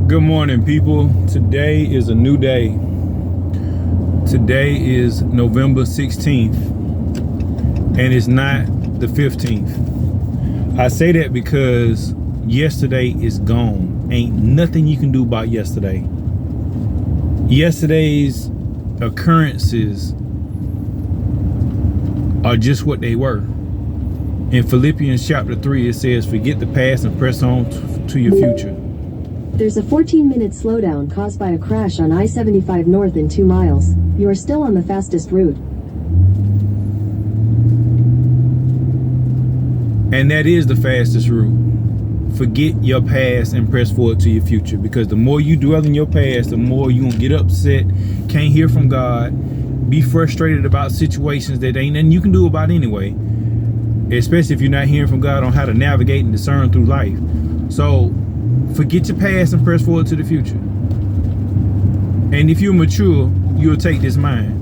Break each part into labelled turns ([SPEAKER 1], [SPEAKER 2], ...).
[SPEAKER 1] Good morning, people. Today is a new day. Today is November 16th, and it's not the 15th. I say that because yesterday is gone. Ain't nothing you can do about yesterday. Yesterday's occurrences are just what they were. In Philippians chapter 3, it says, forget the past and press on to your future.
[SPEAKER 2] There's a 14-minute slowdown caused by a crash on I-75 North in 2 miles. You are still on the fastest route.
[SPEAKER 1] And that is the fastest route. Forget your past and press forward to your future. Because the more you dwell in your past, the more you're going to get upset, can't hear from God, be frustrated about situations that ain't nothing you can do about anyway. Especially if you're not hearing from God on how to navigate and discern through life. So forget your past and press forward to the future. And if you're mature, you'll take this mind.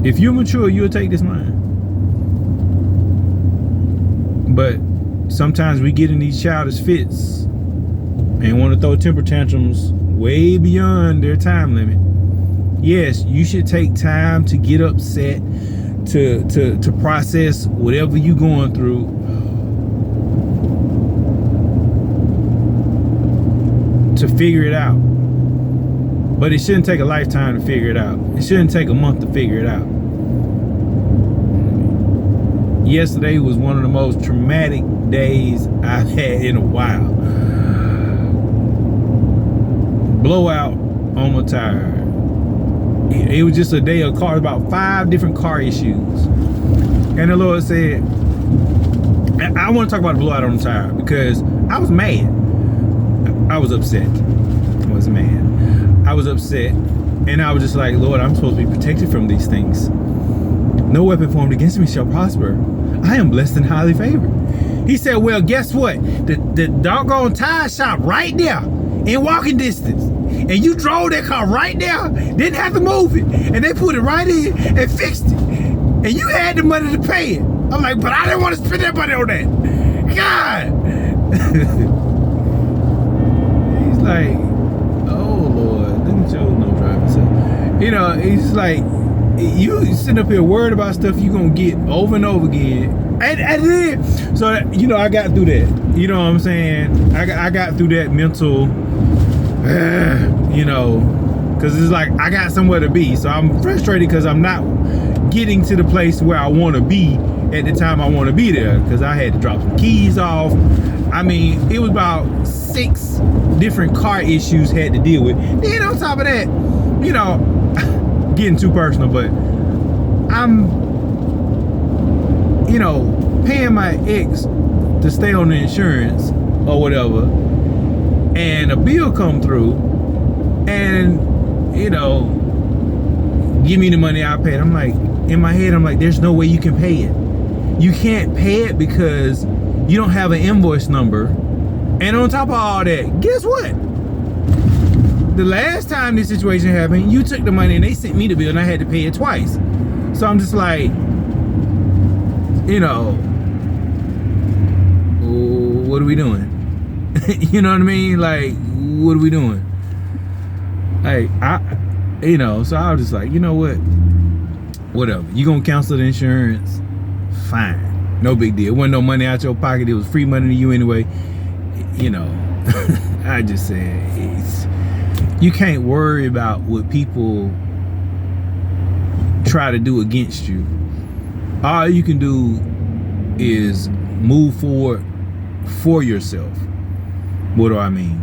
[SPEAKER 1] If you're mature, you'll take this mind. But sometimes we get in these childish fits and want to throw temper tantrums way beyond their time limit. Yes, you should take time to get upset, to process whatever you're going through. To figure it out. But it shouldn't take a lifetime to figure it out. It shouldn't take a month to figure it out. Yesterday was one of the most traumatic days I've had in a while. Blowout on my tire. It was just a day of cars, about 5 different car issues. And the Lord said, I want to talk about the blowout on the tire because I was mad. I was upset. I was mad. I was upset. And I was just like, Lord, I'm supposed to be protected from these things. No weapon formed against me shall prosper. I am blessed and highly favored. He said, well, guess what? The doggone tire shop right there in walking distance. And you drove that car right there, didn't have to move it. And they put it right in and fixed it. And you had the money to pay it. I'm like, but I didn't want to spend that money on that. God. Like, oh Lord, look at your no driving. So, you know, it's like you sitting up here worried about stuff you gonna get over and over again. And then, so you know, I got through that. You know what I'm saying? I got through that mental, you know, because it's like I got somewhere to be. So I'm frustrated because I'm not getting to the place where I want to be at the time I want to be there. Because I had to drop some keys off. I mean, it was about 6 different car issues had to deal with. Then on top of that, you know, getting too personal, but I'm, you know, paying my ex to stay on the insurance or whatever, and a bill come through, and, you know, give me the money I paid. I'm like, in my head, I'm like, there's no way you can pay it. You can't pay it because you don't have an invoice number. And on top of all that, guess what? The last time this situation happened, you took the money and they sent me the bill and I had to pay it twice. So I'm just like, you know, what are we doing? You know what I mean? Like, what are we doing? Like, you know, so I was just like, you know what? Whatever. You gonna cancel the insurance? Fine. No big deal. It wasn't no money out your pocket. It was free money to you anyway. You know, I just said, you can't worry about what people try to do against you. All you can do is move forward for yourself. What do I mean?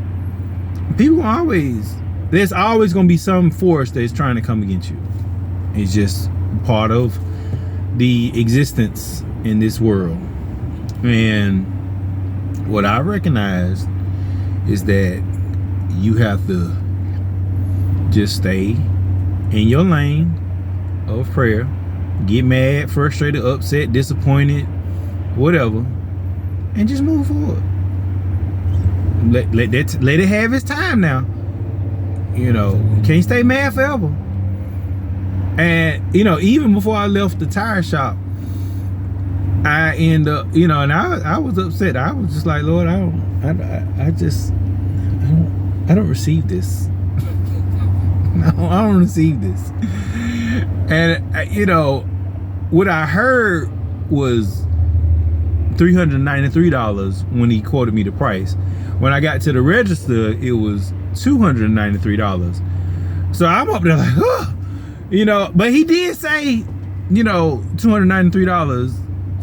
[SPEAKER 1] People there's always going to be some force that's trying to come against you. It's just part of the existence in this world. And what I recognize is that you have to just stay in your lane of prayer, get mad, frustrated, upset, disappointed, whatever, and just move forward. Let it have its time now. You know, you can't stay mad forever. And, you know, even before I left the tire shop, I end up, you know, and I was upset. I was just like, Lord, I I don't receive this. No, I don't receive this. And you know, what I heard was $393 when he quoted me the price. When I got to the register, it was $293. So I'm up there like, oh, you know, but he did say, you know, $293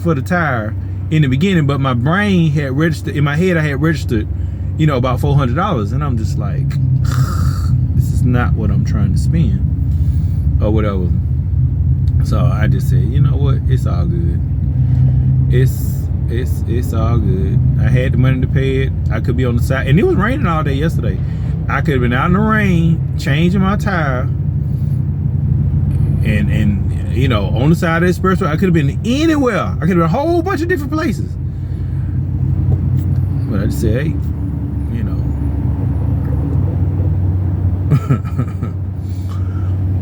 [SPEAKER 1] for the tire in the beginning, but my brain had registered, in my head I had registered, you know, about $400, and I'm just like, this is not what I'm trying to spend or whatever. So I just said, you know what, it's all good. It's all good. I had the money to pay it. I could be on the side, and it was raining all day yesterday. I could have been out in the rain changing my tire, and you know, on the side of the expressway. I could have been anywhere. I could have been a whole bunch of different places. But I just said, hey, you know.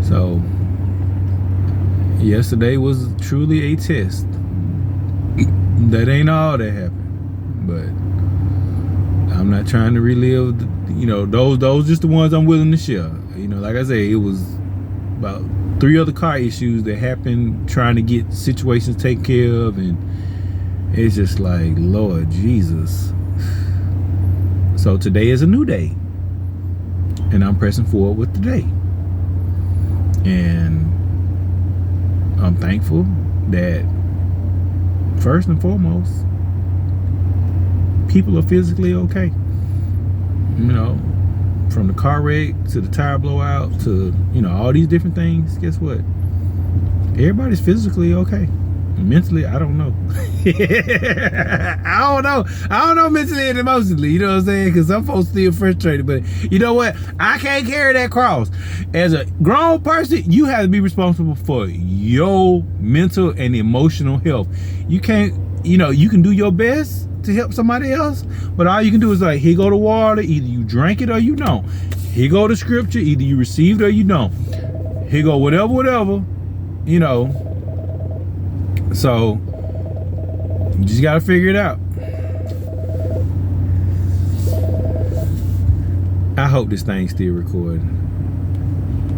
[SPEAKER 1] So yesterday was truly a test. That ain't all that happened, but I'm not trying to relive the, you know, those just the ones I'm willing to share. You know, like I say, it was about 3 other car issues that happened trying to get situations taken care of, and it's just like, Lord Jesus. So today is a new day, and I'm pressing forward with the day, and I'm thankful that first and foremost, people are physically okay. You know, from the car wreck to the tire blowout to, you know, all these different things. Guess what? Everybody's physically okay. Mentally, I don't know. I don't know mentally and emotionally, you know what I'm saying? Because some folks still frustrated, but you know what? I can't carry that cross. As a grown person, you have to be responsible for your mental and emotional health. You can't, you know, you can do your best to help somebody else, but all you can do is like, here go the water, either you drank it or you don't. Here go the scripture, either you received it or you don't. Here go whatever, you know. So you just gotta figure it out. I hope this thing's still recording.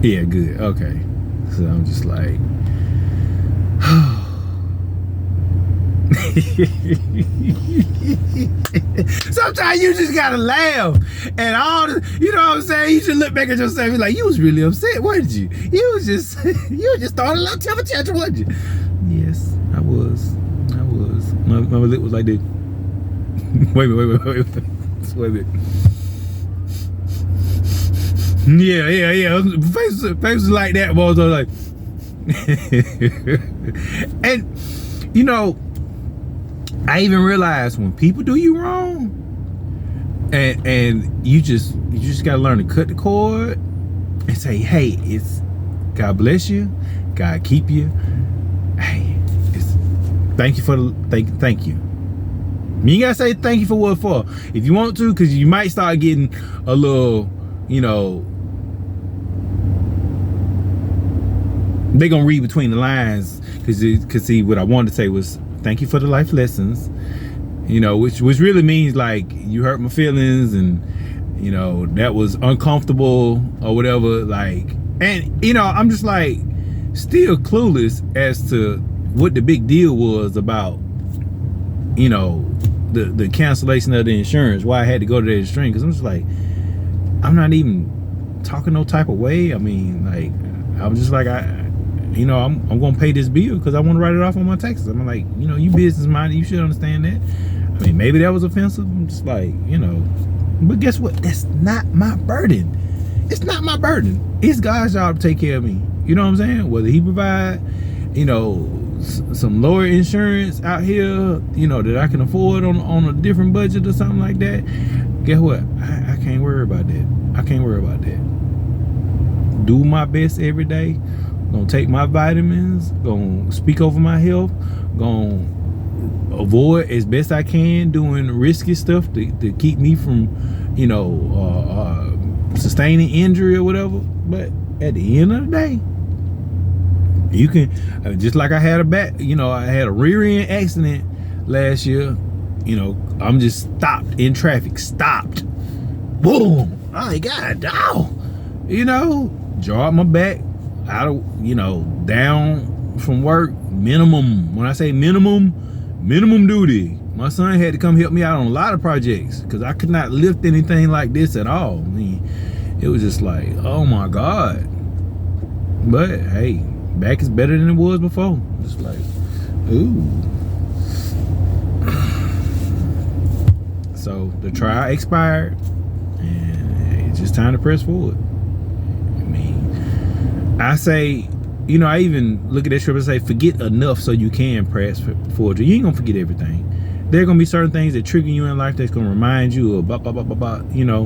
[SPEAKER 1] Yeah, good. Okay. So I'm just like, sometimes you just gotta laugh, and all the, you know what I'm saying, you should look back at yourself and be like, you was really upset, weren't you? You was just throwing a little temper tantrum, wasn't you? Yes, I was. My lip was like this. Wait a minute. Yeah. Face was like that, but I was like, and you know, I even realized when people do you wrong, and you just gotta learn to cut the cord and say, hey, it's God bless you, God keep you. Hey, it's thank you for the thank you. You ain't gotta say thank you for what for. If you want to, because you might start getting a little, you know, they gonna read between the lines, because see, what I wanted to say was thank you for the life lessons, you know, which really means like you hurt my feelings, and you know, that was uncomfortable or whatever, like, and you know, I'm just like still clueless as to what the big deal was about, you know, the cancellation of the insurance, why I had to go to that extreme, because I'm just like, I'm not even talking no type of way. I mean, like, I'm just like, you know, I'm gonna pay this bill because I want to write it off on my taxes. I'm like, you know, you business minded, you should understand that. I mean, maybe that was offensive. I'm just like, you know, but guess what? That's not my burden. It's not my burden. It's God's job to take care of me. You know what I'm saying? Whether he provide, you know, some lower insurance out here, you know, that I can afford on a different budget or something like that. Guess what? I can't worry about that. I can't worry about that. Do my best every day. Gonna take my vitamins. Gonna speak over my health. Gonna avoid as best I can doing risky stuff to keep me from, you know, sustaining injury or whatever. But at the end of the day, you can, just like I had I had a rear end accident last year. You know, I'm just stopped in traffic. Stopped. boom. Oh, God, dog. You know, jaw my back out of, you know, down from work, minimum. When I say minimum duty. My son had to come help me out on a lot of projects because I could not lift anything like this at all. I mean, it was just like, oh my God. But hey, back is better than it was before. Just like, ooh. So the trial expired and it's just time to press forward. I mean, I say, you know, I even look at that scripture and say, forget enough so you can press forward. You ain't gonna forget everything. There are gonna be certain things that trigger you in life that's gonna remind you of, you know,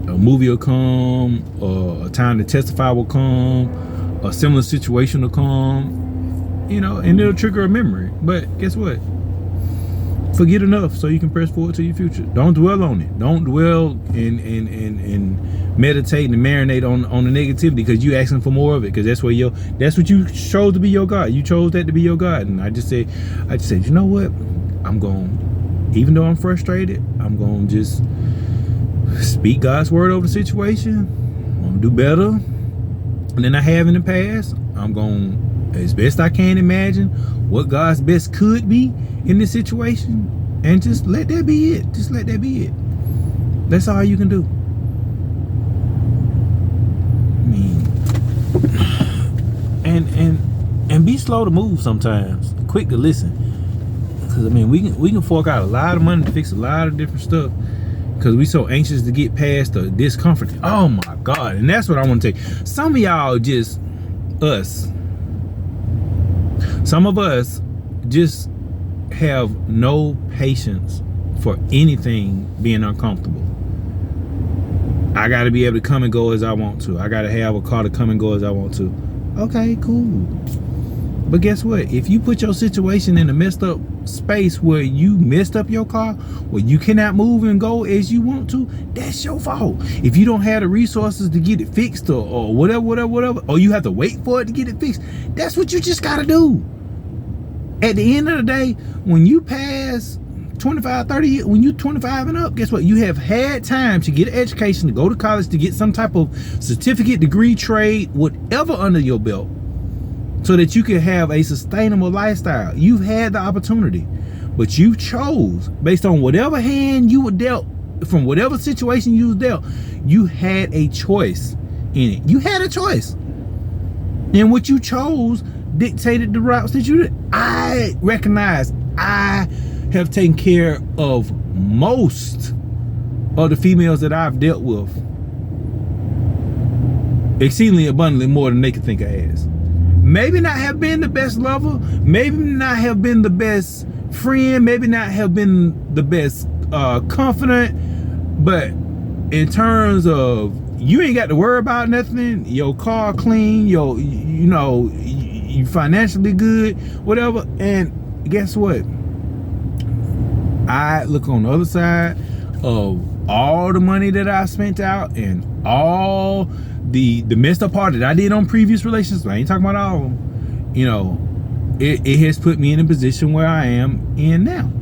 [SPEAKER 1] a movie will come, or a time to testify will come, a similar situation will come, you know, and it'll trigger a memory. But guess what? Forget enough so you can press forward to your future. Don't dwell on it. Don't dwell and meditate and marinate on the negativity, because you asking for more of it, because that's what you chose to be your God. You chose that to be your God. And I just said, you know what? I'm going, even though I'm frustrated, I'm going to just speak God's word over the situation. I'm going to do better than I have in the past. I'm going, as best I can imagine, what God's best could be in this situation, and just let that be it. Just let that be it. That's all you can do. I mean, and be slow to move sometimes, quick to listen. Because I mean, we can fork out a lot of money to fix a lot of different stuff, because we so anxious to get past the discomfort. Oh my God. And that's what I want to take. Some of y'all just some of us just have no patience for anything being uncomfortable. I got to be able to come and go as I want to. I got to have a car to come and go as I want to. Okay, cool. But guess what? If you put your situation in a messed up space where you messed up your car, where you cannot move and go as you want to, that's your fault. If you don't have the resources to get it fixed, or whatever, or you have to wait for it to get it fixed, that's what you just got to do. At the end of the day, when you pass 25, 30 years, when you're 25 and up, guess what? You have had time to get an education, to go to college, to get some type of certificate, degree, trade, whatever under your belt, so that you can have a sustainable lifestyle. You've had the opportunity, but you chose, based on whatever hand you were dealt, from whatever situation you was dealt, you had a choice in it. You had a choice. And what you chose dictated the routes that you did. I recognize I have taken care of most of the females that I've dealt with exceedingly abundantly, more than they could think of as. Maybe not have been the best lover, maybe not have been the best friend, maybe not have been the best confidant, but in terms of, you ain't got to worry about nothing, your car clean, you know, you financially good, whatever. And guess what? I look on the other side of all the money that I spent out, and all the messed up part that I did on previous relationships. I ain't talking about all of them. You know, it has put me in a position where I am in now.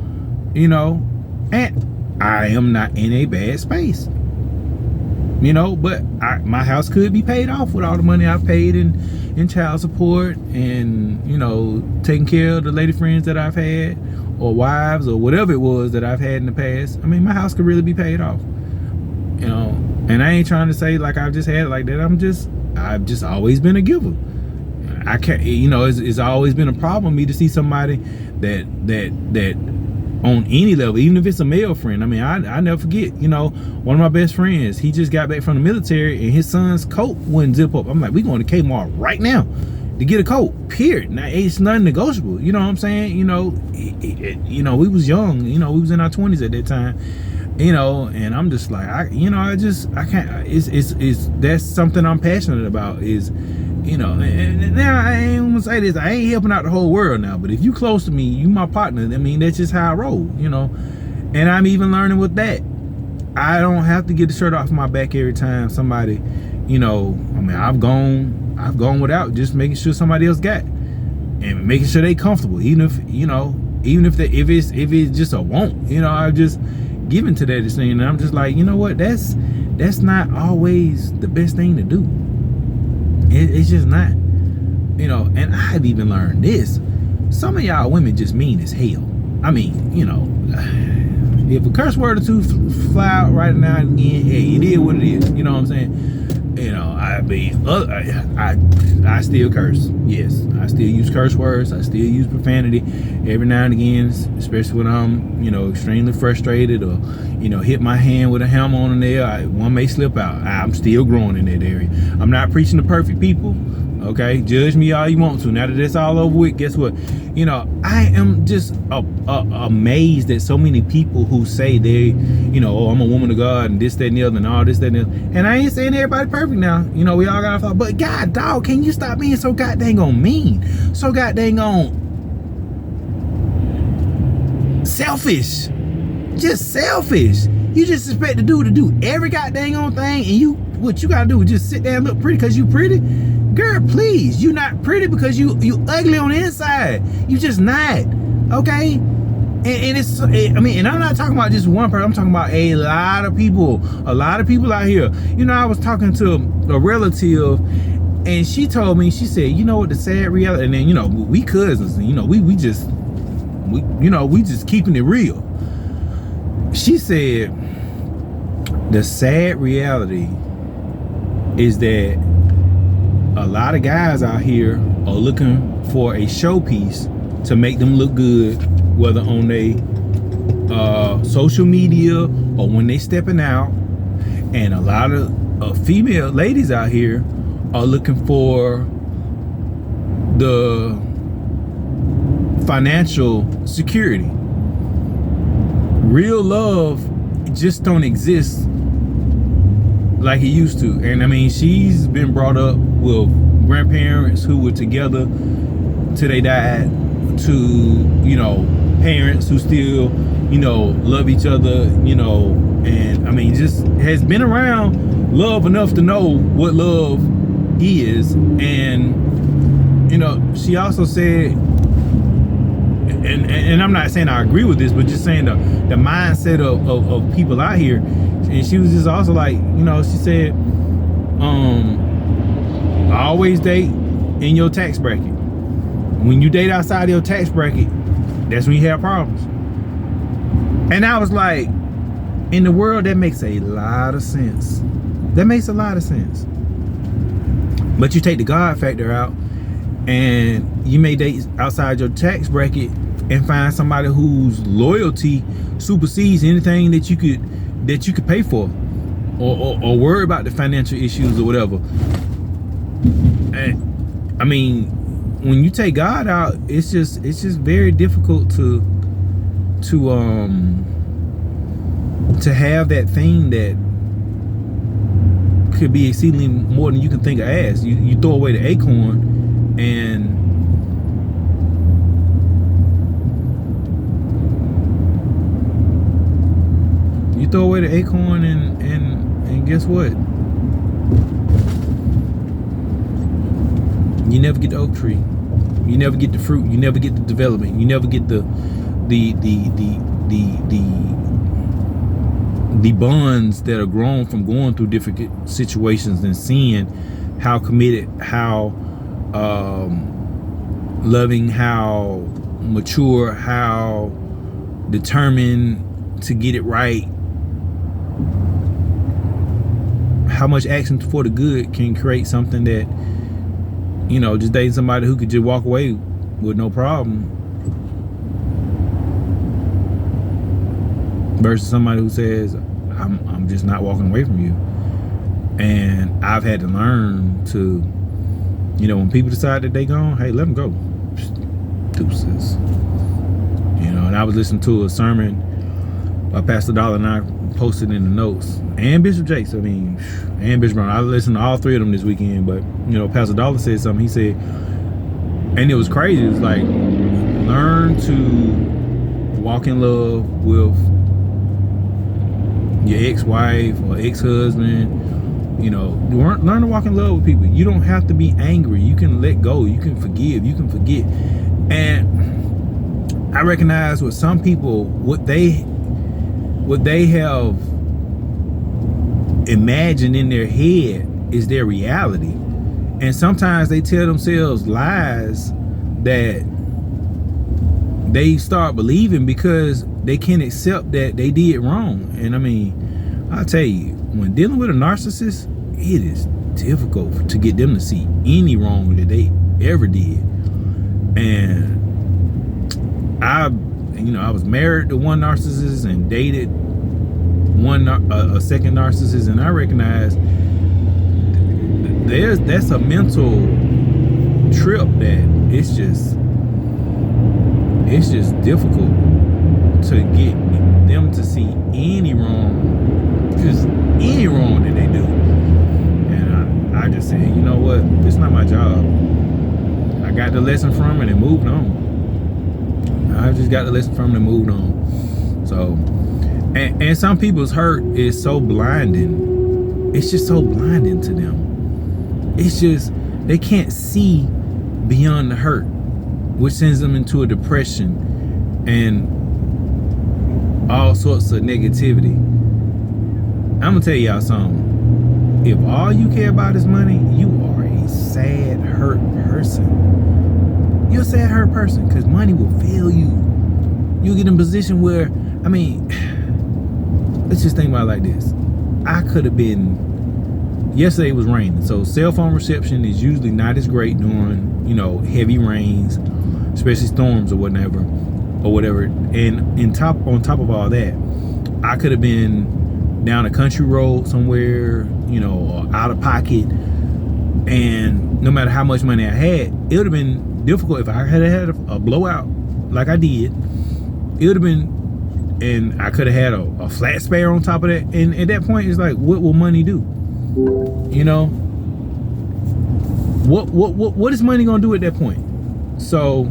[SPEAKER 1] You know, and I am not in a bad space. You know, but my house could be paid off with all the money I paid in child support, and, you know, taking care of the lady friends that I've had, or wives, or whatever it was that I've had in the past. I mean, my house could really be paid off. You know, and I ain't trying to say like I've just had it like that. I've just always been a giver. I can't, you know, it's always been a problem for me to see somebody that on any level, even if it's a male friend. I mean, I never forget, you know, one of my best friends, he just got back from the military, and his son's coat wouldn't zip up. I'm like, we going to Kmart right now to get a coat, period. Now, it's nothing negotiable. You know what I'm saying? You know, you know, we was young, you know, we was in our 20s at that time, you know, and I'm just like, I can't, it's that's something I'm passionate about, is, you know, and now I ain't gonna say this, I ain't helping out the whole world now, but if you close to me, you my partner, I mean, that's just how I roll, you know. And I'm even learning with that, I don't have to get the shirt off my back every time somebody, you know, I mean, I've gone without, just making sure somebody else got, and making sure they comfortable, even if, you know, even if it's just a want, you know, I just given to that thing, and I'm just like, you know what? That's not always the best thing to do. It's just not, you know. And I've even learned this: some of y'all women just mean as hell. I mean, you know, if a curse word or two fly out right now and again, hey, it is what it is. You know what I'm saying? You know, I mean, I still curse. Yes, I still use curse words. I still use profanity every now and again, especially when I'm, you know, extremely frustrated or, you know, hit my hand with a hammer on a nail. One may slip out. I'm still growing in that area. I'm not preaching to perfect people. Okay, judge me all you want to. Now that it's all over with, guess what? You know, I am just amazed at so many people who say they, you know, oh, I'm a woman of God and this, that, and the other, and all this, that, and the other. And I ain't saying everybody perfect now. You know, we all got a thought. But God, dog, can you stop being so goddamn on mean? So goddamn on selfish. Just selfish. You just expect the dude to do every goddamn on thing, and what you gotta do is just sit there and look pretty because you pretty. Girl, please, you not pretty because you ugly on the inside. You just not, okay? And it's, I mean, and I'm not talking about just one person. I'm talking about a lot of people out here. You know, I was talking to a relative, and she told me, she said, you know what the sad reality, and then, you know, we cousins, and, you know, we just keeping it real. She said, the sad reality is that a lot of guys out here are looking for a showpiece to make them look good, whether on their social media or when they stepping out. And a lot of female ladies out here are looking for the financial security. Real love just don't exist like it used to. And I mean, she's been brought up with grandparents who were together till they died, to, you know, parents who still, you know, love each other, you know. And I mean, just has been around love enough to know what love is. And, you know, she also said, and I'm not saying I agree with this, but just saying the mindset of people out here. And she was just also like, you know, she said, always date in your tax bracket. When you date outside of your tax bracket, that's when you have problems. And I was like, in the world, that makes a lot of sense. That makes a lot of sense. But you take the God factor out, and you may date outside your tax bracket and find somebody whose loyalty supersedes anything that you could pay for, or worry about the financial issues or whatever. And I mean, when you take God out, it's just very difficult to have that thing that could be exceedingly more than you can think of as. You throw away the acorn, and and guess what? You never get the oak tree. You never get the fruit. You never get the development. You never get the bonds that are grown from going through different situations and seeing how committed, how loving, how mature, how determined to get it right. How much action for the good can create something that, you know, just dating somebody who could just walk away with no problem, versus somebody who says, I'm just not walking away from you. And I've had to learn to, you know, when people decide that they gone, hey, let them go. Deuces. You know, and I was listening to a sermon by Pastor Dollar, and I posted in the notes, and Bishop Jakes, and Bishop Brown. I listened to all three of them this weekend, but, you know, Pastor Dollar said something. He said, and it was crazy. It was like, learn to walk in love with your ex-wife or ex-husband. You know, learn to walk in love with people. You don't have to be angry. You can let go. You can forgive. You can forget. And I recognize with some people, what they what they have imagined in their head is their reality. And sometimes they tell themselves lies that they start believing because they can't accept that they did wrong. And I mean, I'll tell you, when dealing with a narcissist, it is difficult to get them to see any wrong that they ever did. And I was married to one narcissist and dated a second narcissist, and I recognize that's a mental trip that it's just difficult to get them to see any wrong, just any wrong that they do. And I just said, you know what, it's not my job. I got the lesson from it and moved on. I just got the lesson from it and moved on. So, and some people's hurt is so blinding. It's just so blinding to them. It's just, they can't see beyond the hurt, which sends them into a depression and all sorts of negativity. I'm gonna tell y'all something. If all you care about is money, you are a sad, hurt person. You're a sad, hurt person because money will fail you. You'll get in a position where, I mean, let's just think about it like this. I could have been, yesterday was raining, so cell phone reception is usually not as great during, heavy rains, especially storms or whatever. And on top of all that, I could have been down a country road somewhere, or out of pocket, and no matter how much money I had, it would have been difficult if I had a blowout like I did. It would have been, and I could have had a flat spare on top of that. And at that point, it's like, what will money do? What is money gonna do at that point? So